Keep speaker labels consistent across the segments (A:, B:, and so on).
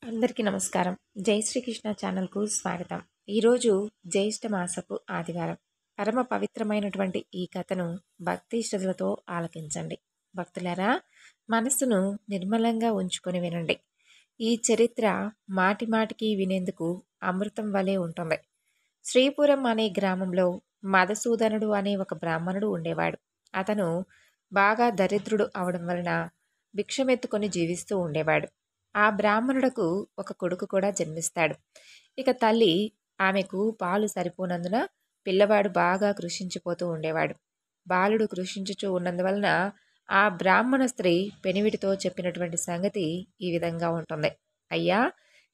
A: అందరికీ నమస్కారం. జై శ్రీకృష్ణ ఛానల్‌కు స్వాగతం. ఈరోజు జ్యేష్ఠ మాసపు ఆదివారం. పరమ పవిత్రమైనటువంటి ఈ కథను భక్తి శ్రద్ధలతో ఆలకించండి. భక్తులారా, మనస్సును నిర్మలంగా ఉంచుకొని వినండి. ఈ చరిత్ర మాటి మాటికి వినేందుకు అమృతం వలె ఉంటుంది. శ్రీపురం అనే గ్రామంలో మధుసూదనుడు అనే ఒక బ్రాహ్మణుడు ఉండేవాడు. అతను బాగా దరిద్రుడు అవడం వలన భిక్షమెత్తుకొని జీవిస్తూ ఉండేవాడు. ఆ బ్రాహ్మణుడకు ఒక కొడుకు కూడా జన్మిస్తాడు. ఇక తల్లి ఆమెకు పాలు సరిపోనందున పిల్లవాడు బాగా కృషించిపోతూ ఉండేవాడు. బాలుడు కృషించుచూ ఉన్నందువలన ఆ బ్రాహ్మణ స్త్రీ పెనివిటితో చెప్పినటువంటి సంగతి ఈ విధంగా ఉంటుంది. అయ్యా,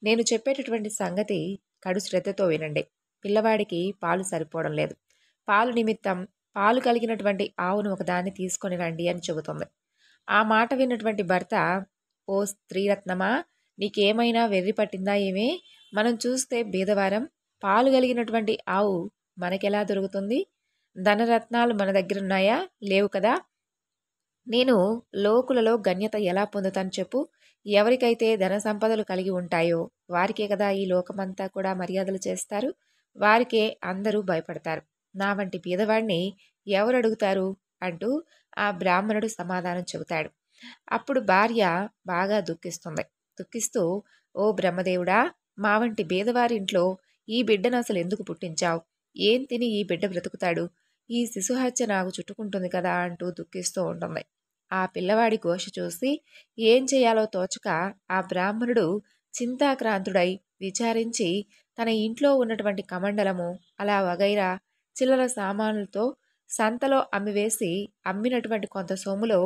A: నేను చెప్పేటటువంటి సంగతి కడు శ్రద్ధతో వినండి. పిల్లవాడికి పాలు సరిపోవడం లేదు. పాలు నిమిత్తం పాలు కలిగినటువంటి ఆవును ఒకదాన్ని తీసుకొని రండి అని చెబుతుంది. ఆ మాట విన్నటువంటి భర్త, ఓ స్త్రీరత్నమా, నీకేమైనా వెర్రి పట్టిందా ఏమే? మనం చూస్తే బీదవారం, పాలు కలిగినటువంటి ఆవు మనకెలా దొరుకుతుంది? ధనరత్నాలు మన దగ్గరున్నాయా? లేవు కదా. నేను లోకులలో గణ్యత ఎలా పొందుతాను చెప్పు? ఎవరికైతే ధన సంపదలు కలిగి ఉంటాయో వారికే కదా ఈ లోకమంతా కూడా మర్యాదలు చేస్తారు. వారికే అందరూ భయపడతారు. నా వంటి బీదవాడిని ఎవరు అడుగుతారు అంటూ ఆ బ్రాహ్మణుడు సమాధానం చెబుతాడు. అప్పుడు భార్య బాగా దుఃఖిస్తూ, ఓ బ్రహ్మదేవుడా, మా వంటి బీదవారింట్లో ఈ బిడ్డను అసలు ఎందుకు పుట్టించావు? ఏం తిని ఈ బిడ్డ బ్రతుకుతాడు? ఈ శిశుహత్య నాకు చుట్టుకుంటుంది కదా అంటూ దుఃఖిస్తూ ఉంటుంది. ఆ పిల్లవాడి ఘోష చూసి ఏం చేయాలో తోచక ఆ బ్రాహ్మణుడు చింతాక్రాంతుడై విచారించి తన ఇంట్లో ఉన్నటువంటి కమండలము, అలా వగైరా చిల్లర సామానులతో సంతలో అమ్మివేసి అమ్మినటువంటి కొంత సొమ్ములో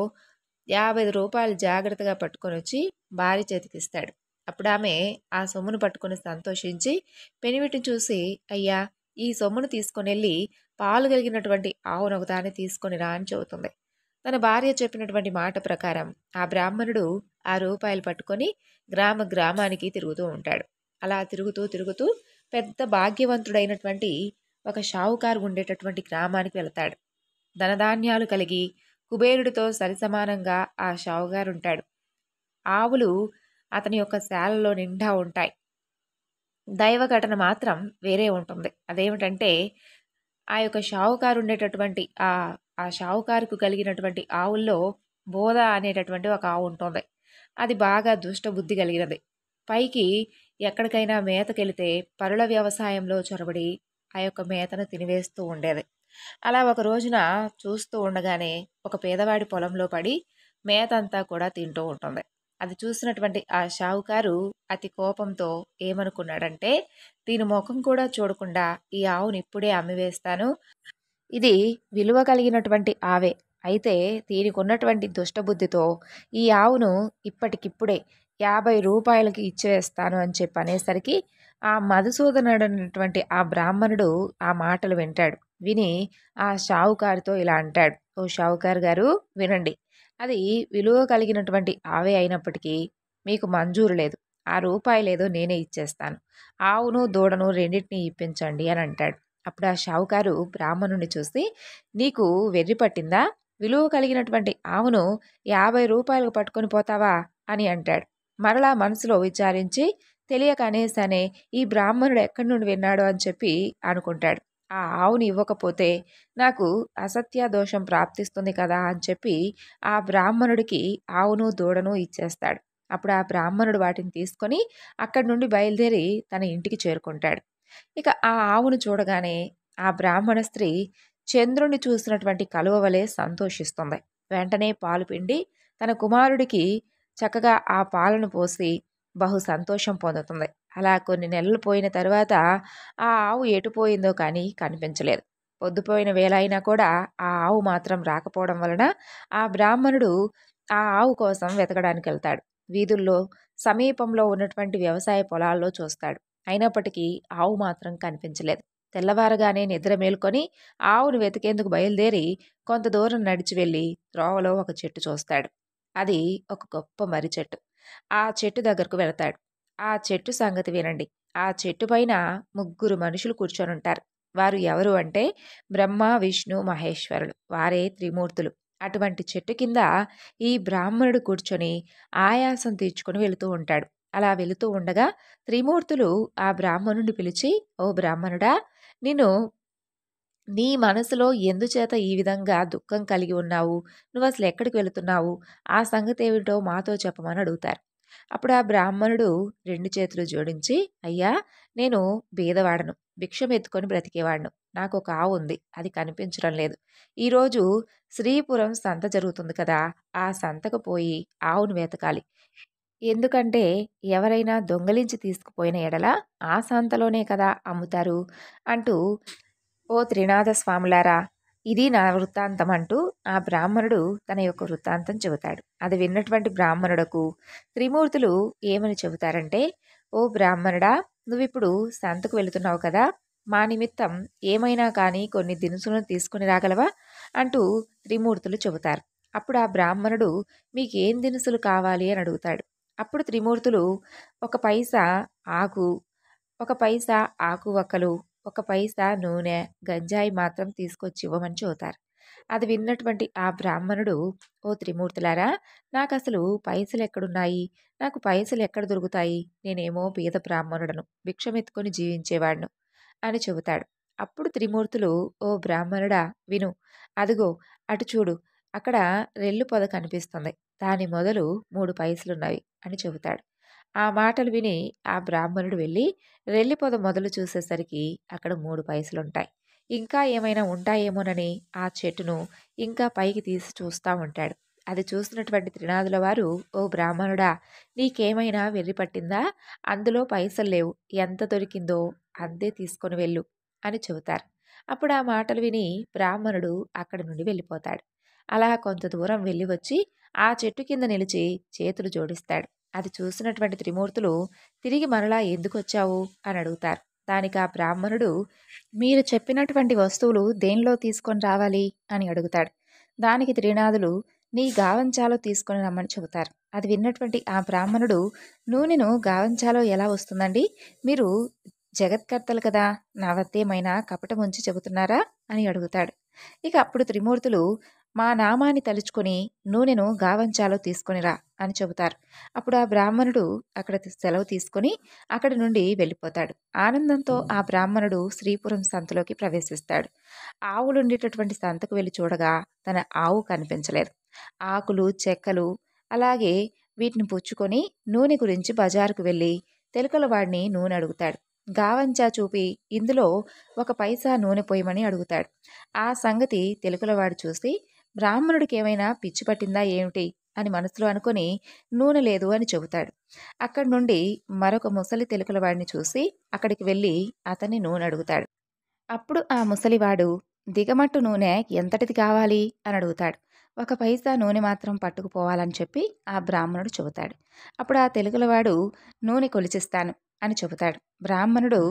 A: 50 రూపాయలు జాగ్రత్తగా పట్టుకొని వచ్చి భార్య చేతికిస్తాడు. అప్పుడు ఆమె ఆ సొమ్మును పట్టుకొని సంతోషించి పెనివిటిని చూసి, అయ్యా, ఈ సొమ్మును తీసుకొని వెళ్ళి పాలు కలిగినటువంటి ఆవును ఒకదాన్ని తీసుకొని రా అని చెబుతుంది. తన భార్య చెప్పినటువంటి మాట ప్రకారం ఆ బ్రాహ్మణుడు ఆ రూపాయలు పట్టుకొని గ్రామానికి తిరుగుతూ ఉంటాడు. అలా తిరుగుతూ పెద్ద భాగ్యవంతుడైనటువంటి ఒక షావుకారు ఉండేటటువంటి గ్రామానికి వెళతాడు. ధనధాన్యాలు కలిగి కుబేరుడితో సరిసమానంగా ఆ షావుగారు ఉంటాడు. ఆవులు అతని యొక్క శాలలో నిండా ఉంటాయి. దైవ ఘటన మాత్రం వేరే ఉంటుంది. అదేమిటంటే, ఆ యొక్క షావుకారు ఉండేటటువంటి ఆ షావుకారుకు కలిగినటువంటి ఆవుల్లో బోధ అనేటటువంటి ఒక ఆవు ఉంటుంది. అది బాగా దుష్ట బుద్ధి కలిగినది. పైకి ఎక్కడికైనా మేతకెళితే పరుల వ్యవసాయంలో చొరబడి ఆ యొక్క మేతను తినివేస్తూ ఉండేది. అలా ఒక రోజున చూస్తూ ఉండగానే ఒక పేదవాడి పొలంలో పడి మేతంతా కూడా తింటూ ఉంటుంది. అది చూసినటువంటి ఆ షావుకారు అతి కోపంతో ఏమనుకున్నాడంటే, దీని ముఖం కూడా చూడకుండా ఈ ఆవుని ఇప్పుడే అమ్మివేస్తాను. ఇది విలువ కలిగినటువంటి ఆవే. అయితే దీనికి ఉన్నటువంటి దుష్టబుద్ధితో ఈ ఆవును ఇప్పటికిప్పుడే 50 రూపాయలకి ఇచ్చివేస్తాను అని చెప్పి అనేసరికి ఆ మధుసూదనుడు అనేటువంటి ఆ బ్రాహ్మణుడు ఆ మాటలు వింటాడు. విని ఆ షావుకారుతో ఇలా అంటాడు, ఓ షావుకారు గారు, వినండి. అది విలువ కలిగినటువంటి ఆవే అయినప్పటికీ మీకు మంజూరు లేదు. ఆ రూపాయలేదో నేనే ఇచ్చేస్తాను. ఆవును దూడను రెండింటినీ ఇప్పించండి అని అంటాడు. అప్పుడు ఆ షావుకారు బ్రాహ్మణుని చూసి, నీకు వెర్రి పట్టిందా? విలువ కలిగినటువంటి ఆవును 50 రూపాయలకు పట్టుకొని పోతావా అని అంటాడు. మరలా మనసులో విచారించి తెలియక అనేసానే ఈ బ్రాహ్మణుడు ఎక్కడి నుండి విన్నాడు అని చెప్పి అనుకుంటాడు. ఆ ఆవుని ఇవ్వకపోతే నాకు అసత్య దోషం ప్రాప్తిస్తుంది కదా అని చెప్పి ఆ బ్రాహ్మణుడికి ఆవును దూడను ఇచ్చేస్తాడు. అప్పుడు ఆ బ్రాహ్మణుడు వాటిని తీసుకొని అక్కడి నుండి బయలుదేరి తన ఇంటికి చేరుకుంటాడు. ఇక ఆ ఆవును చూడగానే ఆ బ్రాహ్మణ స్త్రీ చంద్రుణ్ణి చూసినటువంటి కలువ వలె సంతోషిస్తుంది. వెంటనే పాలు పిండి తన కుమారుడికి చక్కగా ఆ పాలను పోసి బహు సంతోషం పొందుతుంది. అలా కొన్ని నెలలు పోయిన తర్వాత ఆ ఆవు ఎటుపోయిందో కానీ కనిపించలేదు. పొద్దుపోయిన వేళ అయినా కూడా ఆ ఆవు మాత్రం రాకపోవడం వలన ఆ బ్రాహ్మణుడు ఆ ఆవు కోసం వెతకడానికి వెళ్తాడు. వీధుల్లో సమీపంలో ఉన్నటువంటి వ్యవసాయ పొలాల్లో చూస్తాడు. అయినప్పటికీ ఆవు మాత్రం కనిపించలేదు. తెల్లవారగానే నిద్ర మేల్కొని ఆవును వెతికేందుకు బయలుదేరి కొంత దూరం నడిచి వెళ్ళి త్రోవలో ఒక చెట్టు చూస్తాడు. అది ఒక గొప్ప మర్రి చెట్టు. ఆ చెట్టు దగ్గరకు వెళతాడు. ఆ చెట్టు సంగతి వినండి. ఆ చెట్టు పైన 3 మనుషులు కూర్చొని ఉంటారు. వారు ఎవరు అంటే బ్రహ్మ, విష్ణు, మహేశ్వరులు. వారే త్రిమూర్తులు. అటువంటి చెట్టు కింద ఈ బ్రాహ్మణుడు కూర్చొని ఆయాసం తీర్చుకొని వెళుతూ ఉంటాడు. అలా వెళుతూ ఉండగా త్రిమూర్తులు ఆ బ్రాహ్మణుడిని పిలిచి, "ఓ బ్రాహ్మణుడా! నిన్ను నీ మనసులో ఎందుచేత ఈ విధంగా దుఃఖం కలిగి ఉన్నావు? నువ్వసలు ఎక్కడికి వెళుతున్నావు? ఆ సంగతేమిటో మాతో చెప్పమని" అడుగుతారు. అప్పుడు ఆ బ్రాహ్మణుడు 2 చేతులు జోడించి, "అయ్యా! నేను బీదవాడను. భిక్షమెత్తుకొని బ్రతికేవాడిను. నాకొక ఆవుంది. అది కనిపించడం లేదు. ఈరోజు శ్రీపురం సంత జరుగుతుంది కదా! ఆ సంతకు పోయి ఆవును వెతకాలి. ఎందుకంటే ఎవరైనా దొంగిలించి తీసుకుపోయిన ఎడల ఆ సంతలోనే కదా అమ్ముతారు" అంటూ, "ఓ త్రినాథ స్వాములారా! ఇది నా వృత్తాంతం" అంటూ ఆ బ్రాహ్మణుడు తన యొక్క వృత్తాంతం చెబుతాడు. అది విన్నటువంటి బ్రాహ్మణుడకు త్రిమూర్తులు ఏమని చెబుతారంటే, "ఓ బ్రాహ్మణుడా! నువ్విప్పుడు సంతకు వెళుతున్నావు కదా! మా నిమిత్తం ఏమైనా కానీ కొన్ని దినుసులను తీసుకొని రాగలవా?" అంటూ త్రిమూర్తులు చెబుతారు. అప్పుడు ఆ బ్రాహ్మణుడు, "మీకేం దినుసులు కావాలి?" అని అడుగుతాడు. అప్పుడు త్రిమూర్తులు, "ఒక పైసా ఆకు, ఒక పైసా ఆకు వక్కలు, ఒక పైసా నూనె, గంజాయి మాత్రం తీసుకొచ్చి ఇవ్వమని" చెబుతారు. అది విన్నటువంటి ఆ బ్రాహ్మణుడు, "ఓ త్రిమూర్తులారా! నాకసలు పైసలెక్కడున్నాయి? నాకు పైసలెక్కడ దొరుకుతాయి? నేనేమో బీద బ్రాహ్మణుడను. భిక్షమెత్తుకొని జీవించేవాడిను" అని చెబుతాడు. అప్పుడు త్రిమూర్తులు, "ఓ బ్రాహ్మణుడా! విను. అదిగో అటు చూడు. అక్కడ రెల్లు పొద కనిపిస్తుంది. దాని మొదలు 3 పైసలున్నవి" అని చెబుతాడు. ఆ మాటలు విని ఆ బ్రాహ్మణుడు వెళ్ళి రెల్లి పొద మొదలు చూసేసరికి అక్కడ 3 పైసలుంటాయి. ఇంకా ఏమైనా ఉంటాయేమోనని ఆ చెట్టును ఇంకా పైకి తీసి చూస్తా ఉంటాడు. అది చూసినటువంటి త్రినాథుల వారు, "ఓ బ్రాహ్మణుడా! నీకేమైనా వెర్రి పట్టిందా? అందులో పైసలు లేవు. ఎంత దొరికిందో అంతే తీసుకొని వెళ్ళు" అని చెబుతారు. అప్పుడు ఆ మాటలు విని బ్రాహ్మణుడు అక్కడి నుండి వెళ్ళిపోతాడు. అలా కొంత దూరం వెళ్ళి వచ్చి ఆ చెట్టు కింద నిలిచి చేతులు జోడిస్తాడు. అది చూసినటువంటి త్రిమూర్తులు, "తిరిగి మరలా ఎందుకొచ్చావు?" అని అడుగుతారు. దానికి ఆ బ్రాహ్మణుడు, "మీరు చెప్పినటువంటి వస్తువులు దేనిలో తీసుకొని రావాలి?" అని అడుగుతాడు. దానికి త్రినాథులు, "నీ గావంచాలో తీసుకొని రమ్మని" చెబుతారు. అది విన్నటువంటి ఆ బ్రాహ్మణుడు, "నూనెను గావంచాలో ఎలా వస్తుందండి? మీరు జగత్కర్తలు కదా! నా వద్దేమైనా కపటముంచి చెబుతున్నారా?" అని అడుగుతాడు. ఇక అప్పుడు త్రిమూర్తులు, "మా నామాన్ని తలుచుకొని నూనెను గావంచాలో తీసుకొనిరా" అని చెబుతారు. అప్పుడు ఆ బ్రాహ్మణుడు అక్కడ సెలవు తీసుకొని అక్కడి నుండి వెళ్ళిపోతాడు. ఆనందంతో ఆ బ్రాహ్మణుడు శ్రీపురం సంతలోకి ప్రవేశిస్తాడు. ఆవులుండేటటువంటి సంతకు వెళ్లి చూడగా తన ఆవు కనిపించలేదు. ఆకులు, చెక్కలు అలాగే వీటిని పుచ్చుకొని నూనె గురించి బజారుకు వెళ్ళి తెలకల వాడిని నూనె అడుగుతాడు. గావంచా చూపి ఇందులో ఒక పైసా నూనె పోయమని అడుగుతాడు. ఆ సంగతి తెలకలవాడు చూసి, "బ్రాహ్మణుడికేమైనా పిచ్చి పట్టిందా ఏమిటి?" అని మనసులో అనుకొని, "నూనె లేదు" అని చెబుతాడు. అక్కడి నుండి మరొక ముసలి తెలకలవాడిని చూసి అక్కడికి వెళ్ళి అతన్ని నూనె అడుగుతాడు. అప్పుడు ఆ ముసలివాడు, "దిగమట్టు నూనె ఎంతటిది కావాలి?" అని అడుగుతాడు. "ఒక పైసా నూనె మాత్రం పట్టుకుపోవాలని" చెప్పి ఆ బ్రాహ్మణుడు చెబుతాడు. అప్పుడు ఆ తెలకలవాడు, "నూనె కొలిచిస్తాను" అని చెబుతాడు. బ్రాహ్మణుడు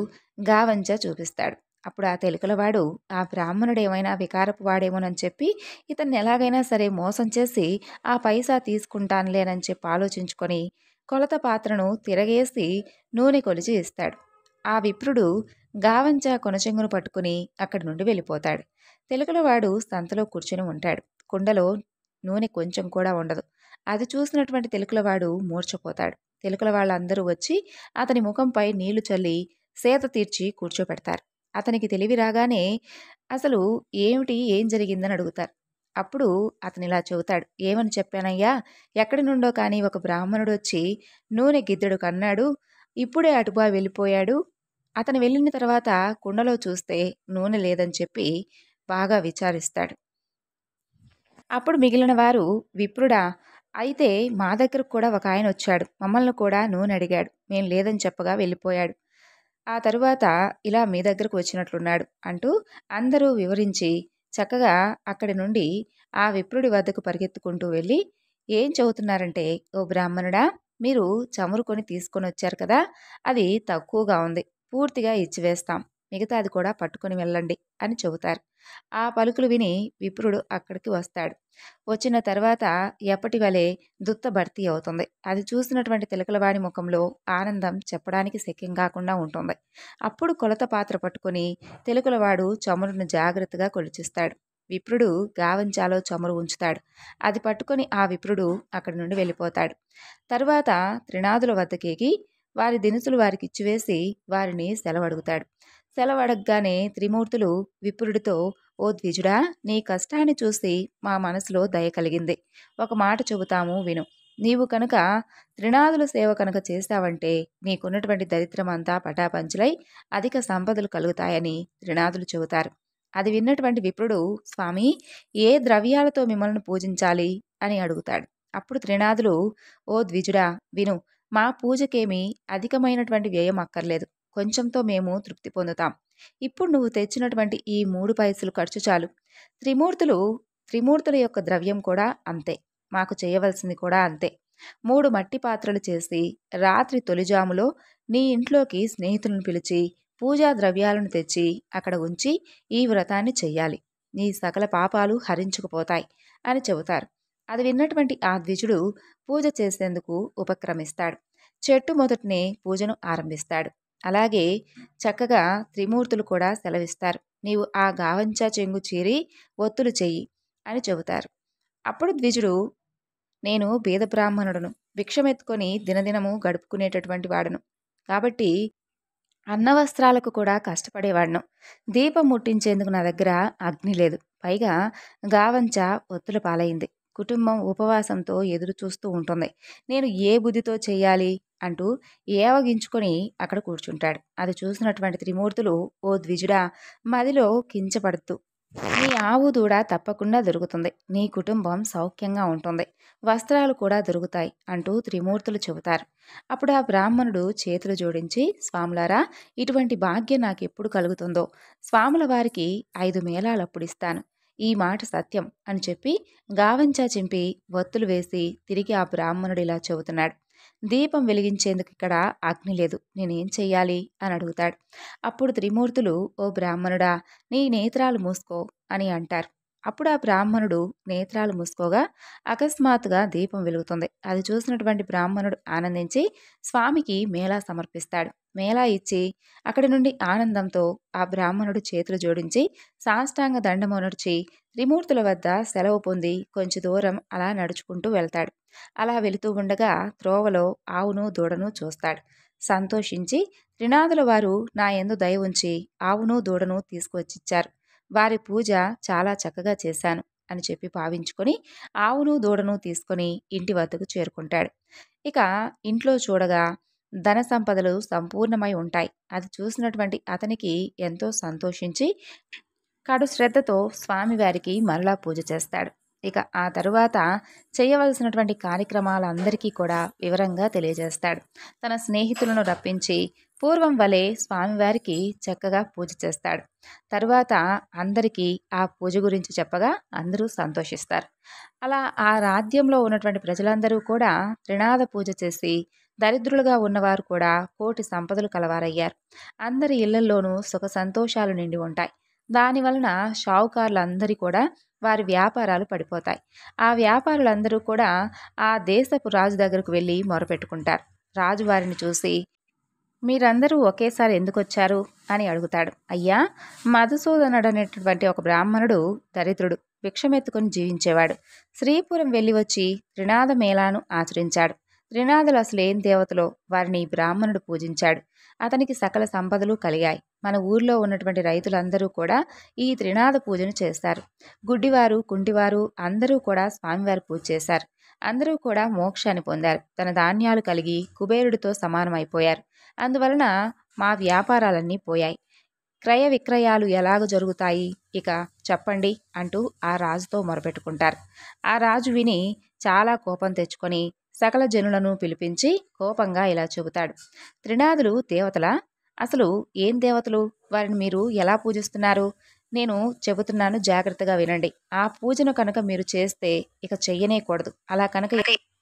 A: గావంచ చూపిస్తాడు. అప్పుడు ఆ తెలకలవాడు, ఆ బ్రాహ్మణుడు ఏమైనా వికారపు వాడేమోనని చెప్పి ఇతన్ని ఎలాగైనా సరే మోసం చేసి ఆ పైసా తీసుకుంటానులేనని చెప్పి ఆలోచించుకొని కొలత పాత్రను తిరగేసి నూనె కొలిచి ఇస్తాడు. ఆ విప్రుడు గావంచ కొనచెంగును పట్టుకుని అక్కడి నుండి వెళ్ళిపోతాడు. తెలకలవాడు సంతలో కూర్చుని ఉంటాడు. కుండలో నూనె కొంచెం కూడా ఉండదు. అది చూసినటువంటి తెలకలవాడు మూర్ఛపోతాడు. తెలకల వాళ్ళందరూ వచ్చి అతని ముఖంపై నీళ్లు చల్లి సేద తీర్చి కూర్చోపెడతారు. అతనికి తెలివి రాగానే అసలు ఏమిటి, ఏం జరిగిందని అడుగుతారు. అప్పుడు అతనిలా చెబుతాడు, "ఏమని చెప్పానయ్యా? ఎక్కడి నుండో కానీ ఒక బ్రాహ్మణుడు వచ్చి నూనె గిద్దెడు కన్నాడు. ఇప్పుడే అటుగా వెళ్ళిపోయాడు. అతను వెళ్ళిన తర్వాత కుండలో చూస్తే నూనె లేదని చెప్పి బాగా విచారిస్తాడు. అప్పుడు మిగిలిన వారు, "విప్రుడా! అయితే మా దగ్గరకు కూడా ఒక ఆయన వచ్చాడు. మమ్మల్ని కూడా నూనె అడిగాడు. మేం లేదని చెప్పగా వెళ్ళిపోయాడు. ఆ తరువాత ఇలా మీ దగ్గరకు వచ్చినట్లున్నాడు" అంటూ అందరూ వివరించి చక్కగా అక్కడి నుండి ఆ విప్రుడి వద్దకు పరిగెత్తుకుంటూ వెళ్ళి, "ఏం చెబుతున్నారంటే, ఓ బ్రాహ్మణుడా! మీరు చమురు కొని తీసుకొని వచ్చారు కదా! అది తక్కువగా ఉంది. పూర్తిగా ఇచ్చివేస్తాం. మిగతాది కూడా పట్టుకొని వెళ్ళండి" అని చెబుతారు. ఆ పలుకులు విని విప్రుడు అక్కడికి వస్తాడు. వచ్చిన తర్వాత ఎప్పటి వలె దుత్త భర్తీ అవుతుంది. అది చూసినటువంటి తిలకలవాడి ముఖంలో ఆనందం చెప్పడానికి శక్యం కాకుండా ఉంటుంది. అప్పుడు కొలత పాత్ర పట్టుకొని తిలకలవాడు చమురును జాగ్రత్తగా కొలిచిస్తాడు. విప్రుడు గావంచాలో చమురు ఉంచుతాడు. అది పట్టుకొని ఆ విప్రుడు అక్కడి నుండి వెళ్ళిపోతాడు. తరువాత త్రినాదుల వద్దకేకి వారి దినుసులు వారికి ఇచ్చివేసి వారిని సెలవడుగుతాడు. సెలవడగ్గానే త్రిమూర్తులు విప్రుడితో, ఓ ద్విజుడా, నీ కష్టాన్ని చూసి మా మనసులో దయ కలిగింది. ఒక మాట చెబుతాము విను. నీవు కనుక త్రినాదుల సేవ కనుక చేశావంటే నీకున్నటువంటి దరిద్రమంతా పటాపంచులై అధిక సంపదలు కలుగుతాయని త్రినాదులు చెబుతారు. అది విన్నటువంటి విప్రుడు, స్వామి, ఏ ద్రవ్యాలతో మిమ్మల్ని పూజించాలి అని అడుగుతాడు. అప్పుడు త్రినాదులు, ఓ ద్విజుడా, విను. మా పూజకేమీ అధికమైనటువంటి వ్యయం అక్కర్లేదు. కొంచెంతో మేము తృప్తి పొందుతాం. ఇప్పుడు నువ్వు తెచ్చినటువంటి ఈ 3 పైసలు ఖర్చు చాలు. త్రిమూర్తుల యొక్క ద్రవ్యం కూడా అంతే. మాకు చేయవలసింది కూడా అంతే. 3 మట్టి పాత్రలు చేసి రాత్రి తొలిజాములో నీ ఇంట్లోకి స్నేహితులను పిలిచి పూజా ద్రవ్యాలను తెచ్చి అక్కడ ఉంచి ఈ వ్రతాన్ని చెయ్యాలి. నీ సకల పాపాలు హరించుకుపోతాయి అని చెబుతారు. అది విన్నటువంటి ఆ ద్విజుడు పూజ చేసేందుకు ఉపక్రమిస్తాడు. చెట్టు మొదటినే పూజను ఆరంభిస్తాడు. అలాగే చక్కగా త్రిమూర్తులు కూడా సెలవిస్తారు. నీవు ఆ గావంచా చెంగు చీరి ఒత్తులు చెయ్యి అని చెబుతారు. అప్పుడు ద్విజుడు, నేను బీద బ్రాహ్మణుడును, భిక్షమెత్తుకొని దినదినము గడుపుకునేటటువంటి వాడును. కాబట్టి అన్నవస్త్రాలకు కూడా కష్టపడేవాడును. దీపం ముట్టించేందుకు నా దగ్గర అగ్ని లేదు. పైగా గావంచ ఒత్తుల పాలైంది. కుటుంబం ఉపవాసంతో ఎదురు చూస్తూ ఉంటుంది. నేను ఏ బుద్ధితో చెయ్యాలి అంటూ ఏవగించుకొని అక్కడ కూర్చుంటాడు. అది చూసినటువంటి త్రిమూర్తులు, ఓ ద్విజుడా, మదిలో కించపడుతూ, నీ ఆవు దూడ తప్పకుండా దొరుకుతుంది. నీ కుటుంబం సౌఖ్యంగా ఉంటుంది. వస్త్రాలు కూడా దొరుకుతాయి అంటూ త్రిమూర్తులు చెబుతారు. అప్పుడు ఆ బ్రాహ్మణుడు చేతులు జోడించి, స్వాములారా, ఇటువంటి భాగ్యం నాకెప్పుడు కలుగుతుందో స్వాముల వారికి 5 మేళాలప్పుడు ఇస్తాను. ఈ మాట సత్యం అని చెప్పి గావంచా చింపి ఒత్తులు వేసి తిరిగి ఆ బ్రాహ్మణుడు ఇలా చెబుతున్నాడు. దీపం వెలిగించేందుకు ఇక్కడ అగ్ని లేదు. నేనేం చెయ్యాలి అని అడుగుతాడు. అప్పుడు త్రిమూర్తులు, ఓ బ్రాహ్మణుడా, నీ నేత్రాలు మూసుకో అని అంటారు. అప్పుడు ఆ బ్రాహ్మణుడు నేత్రాలు మూసుకోగా అకస్మాత్తుగా దీపం వెలుగుతుంది. అది చూసినటువంటి బ్రాహ్మణుడు ఆనందించి స్వామికి మేళా సమర్పిస్తాడు. మేళా ఇచ్చి అక్కడి నుండి ఆనందంతో ఆ బ్రాహ్మణుడు చేతులు జోడించి సాష్టాంగ దండము నడిచి త్రిమూర్తుల వద్ద సెలవు పొంది కొంచెం దూరం అలా నడుచుకుంటూ వెళ్తాడు. అలా వెళుతూ ఉండగా త్రోవలో ఆవును దూడను చూస్తాడు. సంతోషించి, త్రినాదుల వారు నా యందు దయ ఉంచి ఆవును దూడను తీసుకువచ్చిచ్చారు. వారి పూజ చాలా చక్కగా చేశాను అని చెప్పి భావించుకొని ఆవును దూడను తీసుకొని ఇంటి వద్దకు చేరుకుంటాడు. ఇక ఇంట్లో చూడగా ధన సంపదలు సంపూర్ణమై ఉంటాయి. అది చూసినటువంటి అతనికి ఎంతో సంతోషించి కడు శ్రద్ధతో స్వామివారికి మరలా పూజ చేస్తాడు. ఇక ఆ తరువాత చేయవలసినటువంటి కార్యక్రమాలందరికీ కూడా వివరంగా తెలియజేస్తాడు. తన స్నేహితులను రప్పించి పూర్వం వలె స్వామివారికి చక్కగా పూజ చేస్తాడు. తరువాత అందరికీ ఆ పూజ గురించి చెప్పగా అందరూ సంతోషిస్తారు. అలా ఆ రాజ్యంలో ఉన్నటువంటి ప్రజలందరూ కూడా త్రినాద పూజ చేసి దరిద్రులుగా ఉన్నవారు కూడా కోటి సంపదలు కలవారయ్యారు. అందరి ఇళ్లల్లోనూ సుఖ సంతోషాలు నిండి ఉంటాయి. దానివలన షావుకారులందరి కూడా వారి వ్యాపారాలు పడిపోతాయి. ఆ వ్యాపారులందరూ కూడా ఆ దేశపు రాజు దగ్గరకు వెళ్ళి మొరపెట్టుకుంటారు. రాజు వారిని చూసి, మీరందరూ ఒకేసారి ఎందుకు వచ్చారు అని అడుగుతాడు. అయ్యా, మధుసూదనుడు అనేటటువంటి ఒక బ్రాహ్మణుడు దరిద్రుడు, భిక్షమెత్తుకుని జీవించేవాడు. శ్రీపురం వెళ్ళి వచ్చి త్రినాద మేళాను ఆచరించాడు. త్రినాదులు అసలేం దేవతలో వారిని ఈ బ్రాహ్మణుడు పూజించాడు. అతనికి సకల సంపదలు కలిగాయి. మన ఊర్లో ఉన్నటువంటి రైతులందరూ కూడా ఈ త్రినాద పూజను చేస్తారు. గుడ్డివారు, కుంటివారు అందరూ కూడా స్వామివారి పూజ చేశారు. అందరూ కూడా మోక్షాన్ని పొందారు. తన ధాన్యాలు కలిగి కుబేరుడితో సమానమైపోయారు. అందువలన మా వ్యాపారాలన్నీ పోయాయి. క్రయ విక్రయాలు ఎలాగ జరుగుతాయి ఇక చెప్పండి అంటూ ఆ రాజుతో మొరపెట్టుకుంటారు. ఆ రాజు విని చాలా కోపం తెచ్చుకొని సకల జనులను పిలిపించి కోపంగా ఇలా చెబుతాడు. త్రినాదులు దేవతలా? అసలు ఏం దేవతలు? వారిని మీరు ఎలా పూజిస్తున్నారు? నేను చెబుతున్నాను, జాగ్రత్తగా వినండి. ఆ పూజను కనుక మీరు చేస్తే ఇక చెయ్యనేకూడదు. అలా కనుక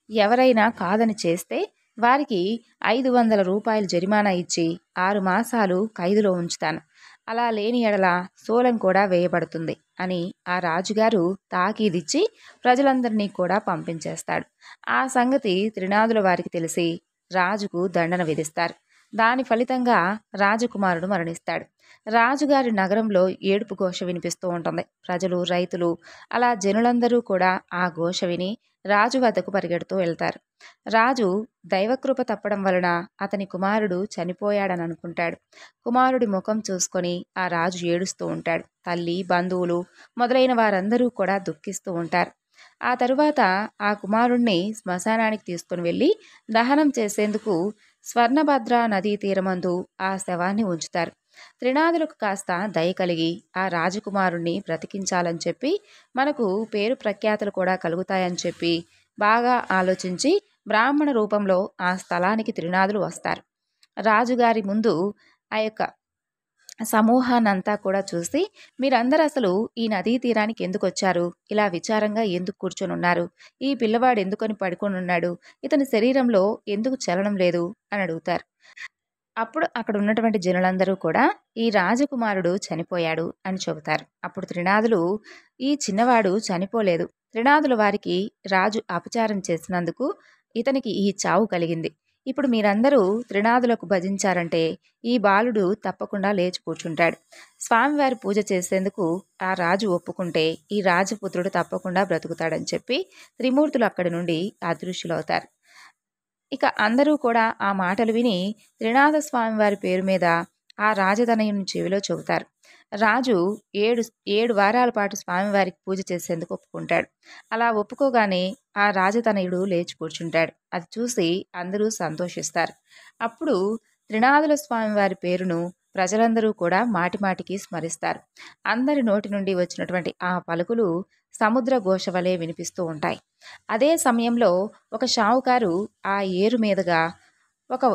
A: ఎవరైనా కాదని చేస్తే వారికి 500 రూపాయలు జరిమానా ఇచ్చి 6 మాసాలు ఖైదులో ఉంచుతాను. అలా లేని ఎడల శూలం కూడా వేయబడుతుంది అని ఆ రాజుగారు తాకీదిచ్చి ప్రజలందరినీ కూడా పంపించేస్తాడు. ఆ సంగతి త్రినాదుల వారికి తెలిసి రాజుకు దండన విధిస్తారు. దాని ఫలితంగా రాజకుమారుడు మరణిస్తాడు. రాజుగారి నగరంలో ఏడుపు ఘోష వినిపిస్తూ ఉంటుంది. ప్రజలు, రైతులు, అలా జనులందరూ కూడా ఆ ఘోష విని రాజు వద్దకు పరిగెడుతూ వెళ్తారు. రాజు దైవకృప తప్పడం వలన అతని కుమారుడు చనిపోయాడని అనుకుంటాడు. కుమారుడి ముఖం చూసుకొని ఆ రాజు ఏడుస్తూ ఉంటాడు. తల్లి, బంధువులు మొదలైన వారందరూ కూడా దుఃఖిస్తూ ఉంటారు. ఆ తరువాత ఆ కుమారుణ్ణి శ్మశానానికి తీసుకుని వెళ్ళి దహనం చేసేందుకు స్వర్ణభద్ర నదీ తీరమందు ఆ శవాన్ని ఉంచుతారు. త్రినాథులకు కాస్త దయ కలిగి ఆ రాజకుమారుణ్ణి బ్రతికించాలని చెప్పి, మనకు పేరు ప్రఖ్యాతులు కూడా కలుగుతాయని చెప్పి బాగా ఆలోచించి బ్రాహ్మణ రూపంలో ఆ స్థలానికి త్రినాథులు వస్తారు. రాజుగారి ముందు ఆ యొక్క సమూహాన్నంతా కూడా చూసి, మీరందరూ అసలు ఈ నదీ తీరానికి ఎందుకు వచ్చారు? ఇలా విచారంగా ఎందుకు కూర్చొని ఉన్నారు? ఈ పిల్లవాడు ఎందుకని పడుకొని ఉన్నాడు? ఇతని శరీరంలో ఎందుకు చలనం లేదు అని అడుగుతారు. అప్పుడు అక్కడ ఉన్నటువంటి జనులందరూ కూడా ఈ రాజకుమారుడు చనిపోయాడు అని చెబుతారు. అప్పుడు త్రినాథులు, ఈ చిన్నవాడు చనిపోలేదు. త్రినాథుల వారికి రాజు అపచారం చేసినందుకు ఇతనికి ఈ చావు కలిగింది. ఇప్పుడు మీరందరూ త్రినాథులకు భజించారంటే ఈ బాలుడు తప్పకుండా లేచి కూర్చుంటాడు. స్వామివారి పూజ చేసేందుకు ఆ రాజు ఒప్పుకుంటే ఈ రాజపుత్రుడు తప్పకుండా బ్రతుకుతాడని చెప్పి త్రిమూర్తులు అక్కడి నుండి అదృశ్యులవుతారు. ఇక అందరూ కూడా ఆ మాటలు విని త్రినాథ స్వామివారి పేరు మీద ఆ రాజతనయుని చెవిలో చెబుతారు. రాజు ఏడు వారాల పాటు స్వామివారికి పూజ చేసేందుకు ఒప్పుకుంటాడు. అలా ఒప్పుకోగానే ఆ రాజతనయుడు లేచి కూర్చుంటాడు. అది చూసి అందరూ సంతోషిస్తారు. అప్పుడు త్రినాథుల స్వామివారి పేరును ప్రజలందరూ కూడా మాటిమాటికి స్మరిస్తారు. అందరి నోటి నుండి వచ్చినటువంటి ఆ పలుకులు సముద్ర ఘోష వలె వినిపిస్తూ ఉంటాయి. అదే సమయంలో ఒక షావుకారు ఆ ఏరు మీదుగా ఒక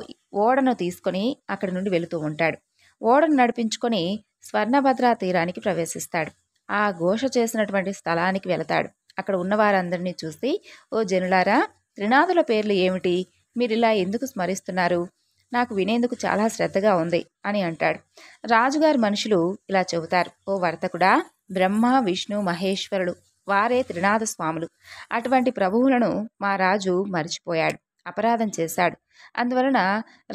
A: ఓడను తీసుకొని అక్కడి నుండి వెళుతూ ఉంటాడు. ఓడను నడిపించుకొని స్వర్ణభద్రా తీరానికి ప్రవేశిస్తాడు. ఆ ఘోష చేసినటువంటి స్థలానికి వెళతాడు. అక్కడ ఉన్న వారందరినీ చూసి, ఓ జనులారా, త్రినాథుల పేర్లు ఏమిటి? మీరిలా ఎందుకు స్మరిస్తున్నారు? నాకు వినేందుకు చాలా శ్రద్ధగా ఉంది అని అంటాడు. రాజుగారి మనుషులు ఇలా చెబుతారు, ఓ వర్తకుడా, బ్రహ్మ, విష్ణు, మహేశ్వరుడు వారే త్రినాథ స్వాములు. అటువంటి ప్రభువులను మా రాజు మరిచిపోయాడు, అపరాధం చేశాడు. అందువలన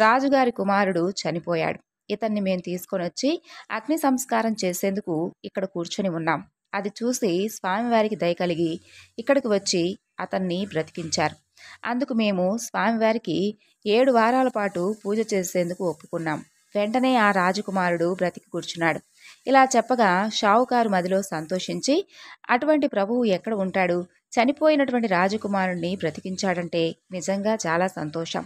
A: రాజుగారి కుమారుడు చనిపోయాడు. ఇతన్ని మేము తీసుకొని వచ్చి అగ్ని సంస్కారం చేసేందుకు ఇక్కడ కూర్చొని ఉన్నాం. అది చూసి స్వామివారికి దయ కలిగి ఇక్కడికి వచ్చి అతన్ని బ్రతికించారు. అందుకు మేము స్వామివారికి 7 వారాల పాటు పూజ చేసేందుకు ఒప్పుకున్నాం. వెంటనే ఆ రాజకుమారుడు బ్రతికి కూర్చున్నాడు. ఇలా చెప్పగా షావుకారు మదిలో సంతోషించి, అటువంటి ప్రభువు ఎక్కడ ఉంటాడు? చనిపోయినటువంటి రాజకుమారుణ్ణి బ్రతికించాడంటే నిజంగా చాలా సంతోషం.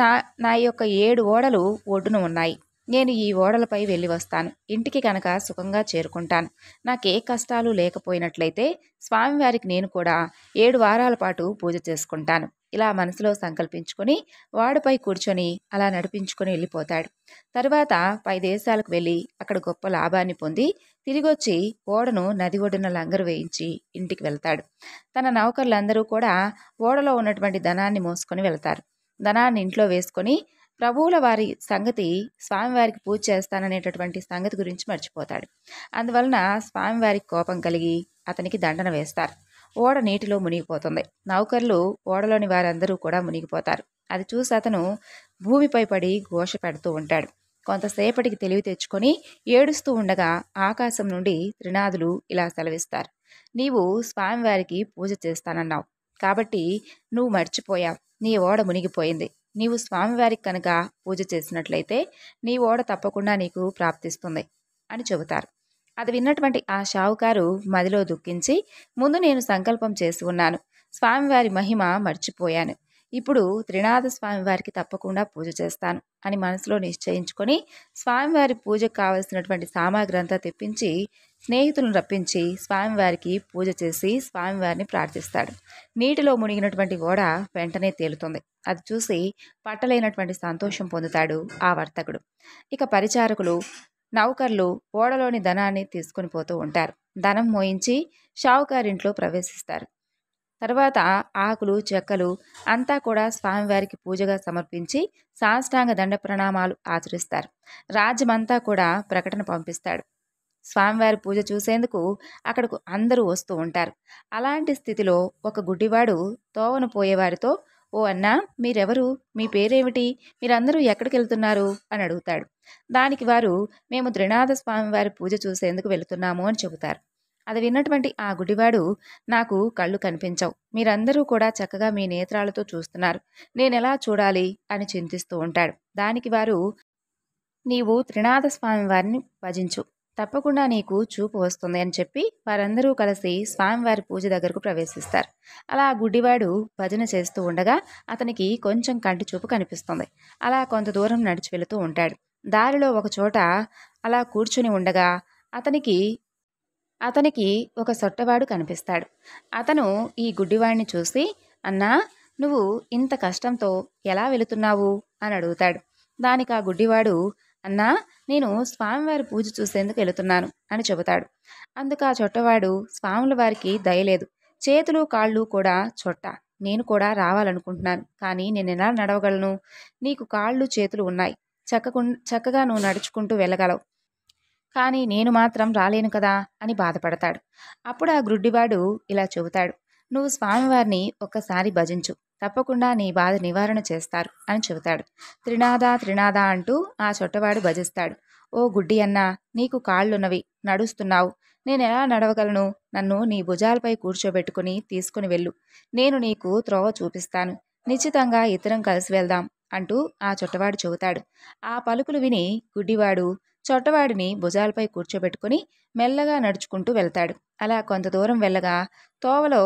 A: నా నా యొక్క 7 ఓడలు ఒడ్డున ఉన్నాయి. నేను ఈ ఓడలపై వెళ్ళి వస్తాను. ఇంటికి కనుక సుఖంగా చేరుకుంటాను. నాకే కష్టాలు లేకపోయినట్లయితే స్వామివారికి నేను కూడా 7 వారాల పాటు పూజ చేసుకుంటాను. ఇలా మనసులో సంకల్పించుకొని వాడిపై కూర్చొని అలా నడిపించుకొని వెళ్ళిపోతాడు. తరువాత పై దేశాలకు వెళ్ళి అక్కడ గొప్ప లాభాన్ని పొంది తిరిగొచ్చి ఓడను నది ఒడ్డున లంగరు వేయించి ఇంటికి వెళ్తాడు. తన నౌకర్లందరూ కూడా ఓడలో ఉన్నటువంటి ధనాన్ని మోసుకొని వెళ్తారు. ధనాన్ని ఇంట్లో వేసుకొని ప్రభువుల వారి సంగతి, స్వామివారికి పూజ చేస్తాననేటటువంటి సంగతి గురించి మర్చిపోతాడు. అందువలన స్వామివారికి కోపం కలిగి అతనికి దండన వేస్తారు. ఓడ నీటిలో మునిగిపోతుంది. నౌకర్లు, ఓడలోని వారందరూ కూడా మునిగిపోతారు. అది చూసి అతను భూమిపై పడి ఘోష పెడుతూ ఉంటాడు. కొంతసేపటికి తెలివి తెచ్చుకొని ఏడుస్తూ ఉండగా ఆకాశం నుండి త్రినాథులు ఇలా సెలవిస్తారు, నీవు స్వామివారికి పూజ చేస్తానన్నావు కాబట్టి నువ్వు మర్చిపోయావు. నీ ఓడ మునిగిపోయింది. నీవు స్వామివారికి కనుక పూజ చేసినట్లయితే నీ ఓడ తప్పకుండా నీకు ప్రాప్తిస్తుంది అని చెబుతారు. అది విన్నటువంటి ఆ షావుకారు మదిలో దుఃఖించి, ముందు నేను సంకల్పం చేసి ఉన్నాను, స్వామివారి మహిమ మర్చిపోయాను. ఇప్పుడు త్రినాథ స్వామివారికి తప్పకుండా పూజ చేస్తాను అని మనసులో నిశ్చయించుకొని స్వామివారి పూజకు కావలసినటువంటి సామాగ్రి అంతా తెప్పించి స్నేహితులను రప్పించి స్వామివారికి పూజ చేసి స్వామివారిని ప్రార్థిస్తాడు. నీటిలో మునిగినటువంటి ఓడ వెంటనే తేలుతుంది. అది చూసి పట్టలేనటువంటి సంతోషం పొందుతాడు ఆ వర్తకుడు. ఇక పరిచారకులు, నౌకర్లు ఓడలోని ధనాన్ని తీసుకుని పోతూ ఉంటారు. ధనం మోయించి షావుకారింట్లో ప్రవేశిస్తారు. తర్వాత ఆకులు, చెక్కలు అంతా కూడా స్వామివారికి పూజగా సమర్పించి సాష్టాంగ దండ ప్రణామాలు ఆచరిస్తారు. రాజ్యమంతా కూడా ప్రకటన పంపిస్తాడు. స్వామివారి పూజ చూసేందుకు అక్కడకు అందరూ వస్తూ ఉంటారు. అలాంటి స్థితిలో ఒక గుడ్డివాడు తోవను పోయేవారితో, ఓ అన్నా, మీరెవరు? మీ పేరేమిటి? మీరందరూ ఎక్కడికెళ్తున్నారు అని అడుగుతాడు. దానికి వారు, మేము త్రినాథ స్వామి వారి పూజ చూసేందుకు వెళుతున్నాము అని చెబుతారు. అది విన్నటువంటి ఆ గుడివాడు, నాకు కళ్ళు కనిపించవు, మీరందరూ కూడా చక్కగా మీ నేత్రాలతో చూస్తున్నారు, నేనెలా చూడాలి అని చింతిస్తూ ఉంటాడు. దానికి వారు, నీవు త్రినాథ స్వామి వారిని భజించు, తప్పకుండా నీకు చూపు వస్తుంది అని చెప్పి వారందరూ కలిసి స్వామివారి పూజ దగ్గరకు ప్రవేశిస్తారు. అలా గుడ్డివాడు భజన చేస్తూ ఉండగా అతనికి కొంచెం కంటి చూపు కనిపిస్తుంది. అలా కొంత దూరం నడిచి వెళుతూ ఉంటాడు. దారిలో ఒక చోట అలా కూర్చుని ఉండగా అతనికి అతనికి ఒక సొట్టవాడు కనిపిస్తాడు. అతను ఈ గుడ్డివాడిని చూసి, అన్నా, నువ్వు ఇంత కష్టంతో ఎలా వెళుతున్నావు అని అడుగుతాడు. దానికి ఆ గుడ్డివాడు, అన్నా, నేను స్వామివారి పూజ చూసేందుకు వెళుతున్నాను అని చెబుతాడు. అందుకు ఆ చొట్టవాడు, స్వాముల వారికి దయలేదు, చేతులు కాళ్ళు కూడా చొట్ట, నేను కూడా రావాలనుకుంటున్నాను, కానీ నేను ఎలా నడవగలను? నీకు కాళ్ళు చేతులు ఉన్నాయి, చక్కగా నువ్వు నడుచుకుంటూ వెళ్ళగలవు, కానీ నేను మాత్రం రాలేను కదా అని బాధపడతాడు. అప్పుడు ఆ గుడ్డివాడు ఇలా చెబుతాడు, నువ్వు స్వామివారిని ఒక్కసారి భజించు, తప్పకుండా నీ బాధ నివారణ చేస్తారు అని చెబుతాడు. త్రినాథ త్రినాథ అంటూ ఆ చొట్టవాడు భజిస్తాడు. ఓ గుడ్డి అన్నా, నీకు కాళ్ళున్నవి, నడుస్తున్నావు, నేను ఎలా నడవగలను? నన్ను నీ భుజాలపై కూర్చోబెట్టుకుని తీసుకుని వెళ్ళు, నేను నీకు త్రోవ చూపిస్తాను, నిశ్చితంగా ఇద్దరం కలిసి వెళ్దాం అంటూ ఆ చొట్టవాడు చెబుతాడు. ఆ పలుకులు విని గుడ్డివాడు చొట్టవాడిని భుజాలపై కూర్చోబెట్టుకుని మెల్లగా నడుచుకుంటూ వెళ్తాడు. అలా కొంత దూరం వెళ్ళగా తోవలో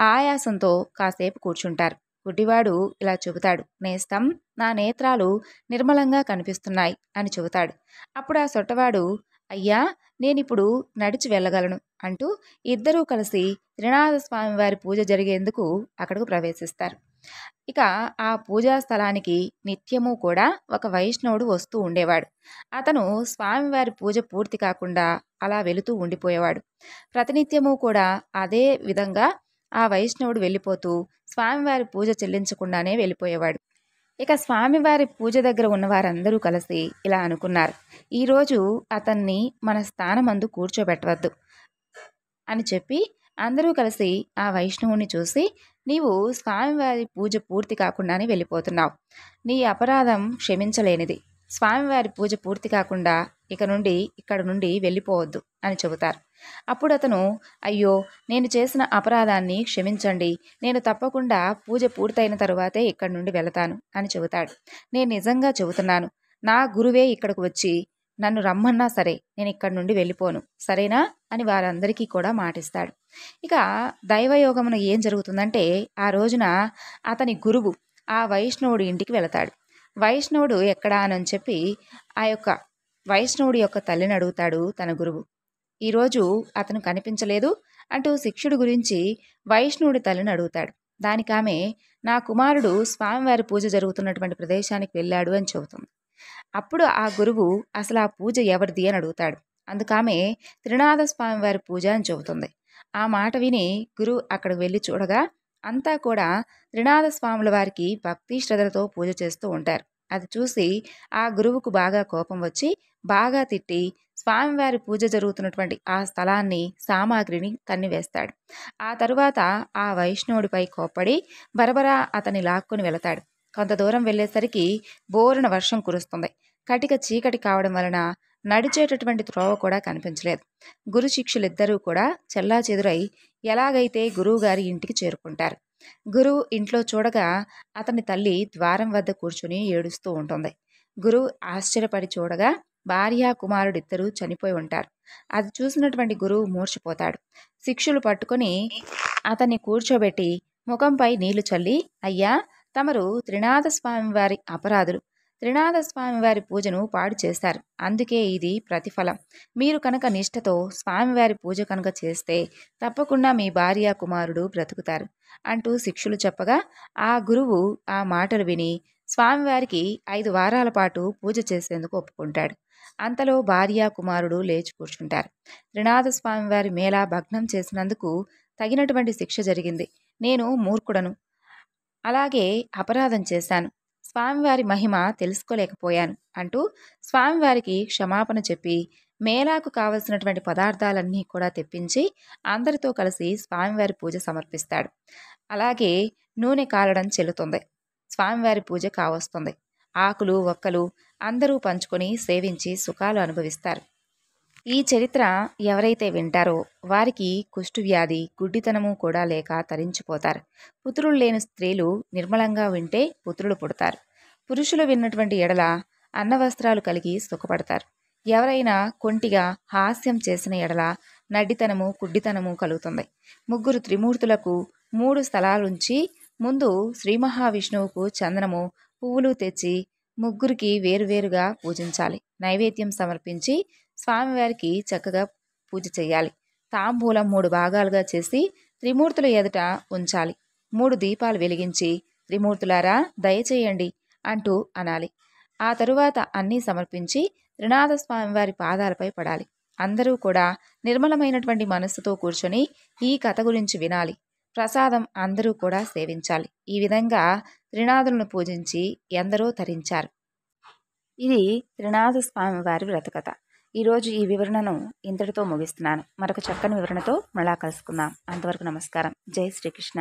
A: ఆయాసంతో కాసేపు కూర్చుంటారు. గుడ్డివాడు ఇలా చెబుతాడు, నేస్తం, నా నేత్రాలు నిర్మలంగా కనిపిస్తున్నాయి అని చెబుతాడు. అప్పుడు ఆ సొట్టవాడు, అయ్యా, నేనిప్పుడు నడిచి వెళ్ళగలను అంటూ ఇద్దరూ కలిసి త్రినాథ స్వామి వారి పూజ జరిగేందుకు అక్కడకు ప్రవేశిస్తారు. ఇక ఆ పూజా స్థలానికి నిత్యము కూడా ఒక వైష్ణవుడు వస్తూ ఉండేవాడు. అతను స్వామివారి పూజ పూర్తి కాకుండా అలా వెళుతూ ఉండిపోయేవాడు. ప్రతినిత్యము కూడా అదే విధంగా ఆ వైష్ణవుడు వెళ్ళిపోతూ స్వామివారి పూజ చెల్లించకుండానే వెళ్ళిపోయేవాడు. ఇక స్వామివారి పూజ దగ్గర ఉన్న వారందరూ కలిసి ఇలా అనుకున్నారు, ఈరోజు అతన్ని మన స్థానమందు కూర్చోబెట్టవద్దు అని చెప్పి అందరూ కలిసి ఆ వైష్ణవుని చూసి, నీవు స్వామివారి పూజ పూర్తి కాకుండానే వెళ్ళిపోతున్నావు, నీ అపరాధం క్షమించలేనిది, స్వామివారి పూజ పూర్తి కాకుండా ఇక్కడ నుండి వెళ్ళిపోవద్దు అని చెబుతారు. అప్పుడు అతను, అయ్యో, నేను చేసిన అపరాధాన్ని క్షమించండి, నేను తప్పకుండా పూజ పూర్తయిన తరువాతే ఇక్కడి నుండి వెళతాను అని చెబుతాడు. నేను నిజంగా చెబుతున్నాను, నా గురువే ఇక్కడికి వచ్చి నన్ను రమ్మన్నా సరే నేను ఇక్కడి నుండి వెళ్ళిపోను, సరేనా అని వారందరికీ కూడా మాటిస్తాడు. ఇక దైవయోగమున ఏం జరుగుతుందంటే, ఆ రోజున అతని గురువు ఆ వైష్ణవుడి ఇంటికి వెళతాడు. వైష్ణవుడు ఎక్కడా అని చెప్పి ఆ యొక్క వైష్ణవుడి యొక్క తల్లిని అడుగుతాడు తన గురువు. ఈరోజు అతను కనిపించలేదు అంటూ శిష్యుడి గురించి వైష్ణవుడి తల్లిని అడుగుతాడు. దానికి ఆమె, నా కుమారుడు స్వామివారి పూజ జరుగుతున్నటువంటి ప్రదేశానికి వెళ్ళాడు అని చెబుతుంది. అప్పుడు ఆ గురువు, అసలు ఆ పూజ ఎవరిది అని అడుగుతాడు. అందుకామె త్రినాథ స్వామివారి పూజ అని చెబుతుంది. ఆ మాట విని గురువు అక్కడికి వెళ్ళి చూడగా అంతా కూడా త్రినాథ స్వాముల వారికి భక్తి శ్రద్ధలతో పూజ చేస్తూ ఉంటారు. అది చూసి ఆ గురువుకు బాగా కోపం వచ్చి బాగా తిట్టి స్వామివారి పూజ జరుగుతున్నటువంటి ఆ స్థలాన్ని, సామాగ్రిని తన్నివేస్తాడు. ఆ తరువాత ఆ వైష్ణవుడిపై కోప్పడి బరబరా అతన్ని లాక్కొని వెళతాడు. కొంత దూరం వెళ్ళేసరికి బోరున వర్షం కురుస్తుంది. కటిక చీకటి కావడం వలన నడిచేటటువంటి త్రోవ కూడా కనిపించలేదు. గురు శిష్యులిద్దరూ కూడా చెల్లాచెదురై ఎలాగైతే గురువు గారి ఇంటికి చేరుకుంటారు. గురువు ఇంట్లో చూడగా అతని తల్లి ద్వారం వద్ద కూర్చుని ఏడుస్తూ ఉంటుంది. గురువు ఆశ్చర్యపడి చూడగా భార్య కుమారుడిద్దరూ చనిపోయి ఉంటారు. అది చూసినటువంటి గురువు మూర్ఛపోతాడు. శిష్యులు పట్టుకొని అతన్ని కూర్చోబెట్టి ముఖంపై నీళ్లు చల్లి, అయ్యా, తమరు త్రినాథ స్వామివారి అపరాధులు, త్రినాథ స్వామివారి పూజను పాడు చేశారు, అందుకే ఇది ప్రతిఫలం, మీరు కనుక నిష్ఠతో స్వామివారి పూజ కనుక చేస్తే తప్పకుండా మీ భార్య కుమారుడు బ్రతుకుతారు అంటూ శిష్యులు చెప్పగా ఆ గురువు ఆ మాటలు విని స్వామివారికి 5 వారాల పాటు పూజ చేసేందుకు ఒప్పుకుంటాడు. అంతలో భార్య కుమారుడు లేచి కూర్చుంటారు. త్రినాథ స్వామివారి మేళా భగ్నం చేసినందుకు తగినటువంటి శిక్ష జరిగింది. నేను మూర్ఖుడను, అలాగే అపరాధం చేశాను, స్వామివారి మహిమ తెలుసుకోలేకపోయాను అంటూ స్వామివారికి క్షమాపణ చెప్పి మేళాకు కావలసినటువంటి పదార్థాలన్నీ కూడా తెప్పించి అందరితో కలిసి స్వామివారి పూజ సమర్పిస్తాడు. అలాగే నూనె కాలడం చెల్లుతుంది. స్వామివారి పూజ కావస్తుంది. ఆకులు ఒక్కలు అందరూ పంచుకొని సేవించి సుఖాలు అనుభవిస్తారు. ఈ చరిత్ర ఎవరైతే వింటారో వారికి కుష్ఠువ్యాధి గుడ్డితనము కూడా లేక తరించిపోతారు. పుత్రులు లేని స్త్రీలు నిర్మలంగా వింటే పుత్రులు పుడతారు. పురుషులు విన్నటువంటి ఎడల అన్నవస్త్రాలు కలిగి సుఖపడతారు. ఎవరైనా కొంటిగా హాస్యం చేసిన ఎడల నడ్డితనము కుడ్డితనము కలుగుతుంది. ముగ్గురు త్రిమూర్తులకు 3 స్థలాలుంచి ముందు శ్రీ మహావిష్ణువుకు చందనము పువ్వులు తెచ్చి ముగ్గురికి వేరువేరుగా పూజించాలి. నైవేద్యం సమర్పించి స్వామివారికి చక్కగా పూజ చేయాలి. తాంబూలం 3 భాగాలుగా చేసి త్రిమూర్తుల ఎదుట ఉంచాలి. 3 దీపాలు వెలిగించి త్రిమూర్తులారా దయచేయండి అంటూ అనాలి. ఆ తరువాత అన్నీ సమర్పించి త్రినాథ స్వామివారి పాదాలపై పడాలి. అందరూ కూడా నిర్మలమైనటువంటి మనస్సుతో కూర్చొని ఈ కథ గురించి వినాలి. ప్రసాదం అందరూ కూడా సేవించాలి. ఈ విధంగా త్రినాథులను పూజించి ఎందరో తరించారు. ఇది త్రినాథ స్వామివారి వ్రతకథ. ఈరోజు ఈ వివరణను ఇంతటితో ముగిస్తున్నాను. మరొక చక్కని వివరణతో మళ్ళా కలుసుకుందాం. అంతవరకు నమస్కారం. జై శ్రీకృష్ణ.